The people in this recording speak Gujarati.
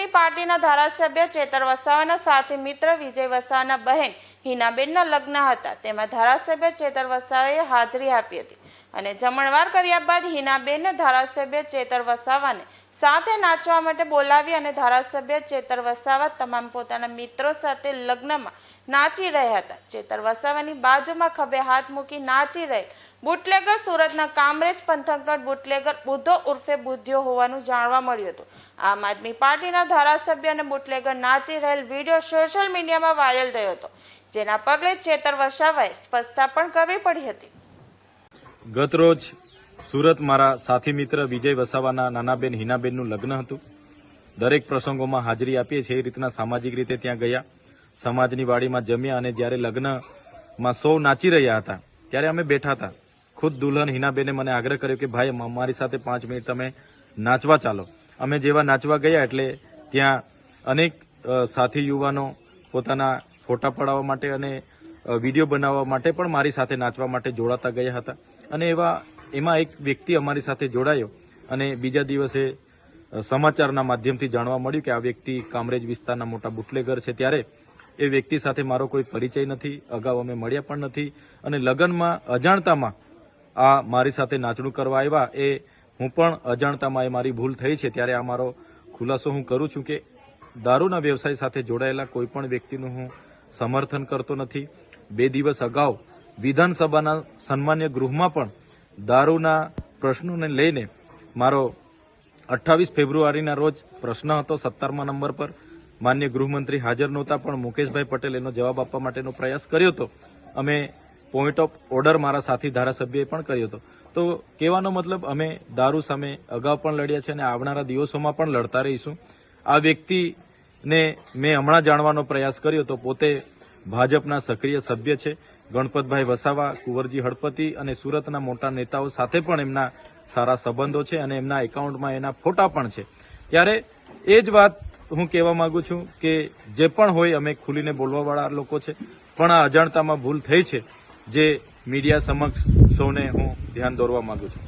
આદમી પાર્ટીના ધારાસભ્ય ચેતર વસાવાના સાથી મિત્ર વિજય વસાવાના બહેન હિનાબેનના લગ્ન હતા, તેમાં ધારાસભ્ય ચેતર વસાવાએ હાજરી આપી હતી અને જમણવાર કર્યા બાદ હિનાબેનને ધારાસભ્ય ચેતર વસાવાને સાથે નાચવા માટે બોલાવી અને ધારાસભ્ય ચેતર વસાવા તમામ પોતાના મિત્રો સાથે લગ્નમાં નાચી રહ્યા હતા। ચેતર વસાવાની બાજુમાં ખભે હાથ મૂકી નાચી રહે બુટલેગર સુરતના કામરેજ પંથકનો બુટલેગર બુદ્ધો ઉર્ફે બુદ્ધિયો હોવાનું જાણવા મળ્યું હતું। આમ આદમી પાર્ટીના ધારાસભ્ય અને બુટલેગર નાચી રહેલ વિડીયો સોશિયલ મીડિયામાં વાયરલ થયો હતો, જેના પગલે ચેતર વસાવાએ સ્પષ્ટતા પણ કરવી પડી હતી। ગતરોજ સુરત મારા સાથી મિત્ર વિજય વસાવાના નાનાબેન હિનાબેનનું લગ્ન હતું। દરેક પ્રસંગોમાં હાજરી આપીએ છીએ, એ રીતના સામાજિક રીતે ત્યાં ગયા, સમાજની વાડીમાં જમ્યા અને જ્યારે લગ્નમાં સૌ નાચી રહ્યા હતા ત્યારે અમે બેઠા હતા। ખુદ દુલ્હન હિનાબેને મને આગ્રહ કર્યો કે ભાઈ અમારી સાથે 5 મિનિટ તમે નાચવા ચાલો। અમે જેવા નાચવા ગયા એટલે ત્યાં અનેક સાથી યુવાનો પોતાના ફોટા પડાવવા માટે અને વિડીયો બનાવવા માટે પણ મારી સાથે નાચવા માટે જોડાતા ગયા હતા અને એમાં એક વ્યક્તિ અમારી સાથે જોડાયો અને બીજા દિવસે સમાચારના માધ્યમથી જાણવા મળ્યું કે આ વ્યક્તિ કામરેજ વિસ્તારના મોટા બુટલેગર છે। ત્યારે એ વ્યક્તિ સાથે મારો કોઈ પરિચય નથી, અગાઉ અમે મળ્યા પણ નથી અને લગ્નમાં અજાણતામાં આ મારી સાથે નાચણું કરવા આવ્યા, એ હું પણ અજાણતામાં એ મારી ભૂલ થઈ છે। ત્યારે આ મારો ખુલાસો હું કરું છું કે દારૂના વ્યવસાય સાથે જોડાયેલા કોઈ પણ વ્યક્તિનું હું સમર્થન કરતો નથી। 2 દિવસ અગાઉ વિધાનસભાના સન્માન્ય ગૃહમાં પણ દારૂના પ્રશ્નોને લઈને મારો 28 ફેબ્રુઆરીના રોજ પ્રશ્ન હતો 17મા નંબર પર। માન્ય ગૃહમંત્રી હાજર નહોતા પણ મુકેશભાઈ પટેલ એનો જવાબ આપવા માટેનો પ્રયાસ કર્યો હતો। અમે પોઈન્ટ ઓફ ઓર્ડર મારા સાથી ધારાસભ્યએ પણ કર્યો હતો। તો કહેવાનો મતલબ અમે દારૂ સામે અગાઉ પણ લડ્યા છે અને આવનારા દિવસોમાં પણ લડતા રહીશું। આ વ્યક્તિને મેં હમણાં જાણવાનો પ્રયાસ કર્યો તો પોતે ભાજપના સક્રિય સભ્ય છે। ગણપતભાઈ વસાવા, કુંવરજી હળપતિ અને સુરતના મોટા નેતાઓ સાથે પણ એમના સારા સંબંધો છે અને એમના એકાઉન્ટમાં એના ફોટા પણ છે। ત્યારે એ જ વાત હું કહેવા માંગુ છું કે જે પણ હોય અમે ખુલીને બોલવાવાળા લોકો છે, પણ આ અજાણતામાં ભૂલ થઈ છે જે મીડિયા સમક્ષ સૌને હું ધ્યાન દોરવા માંગુ છું।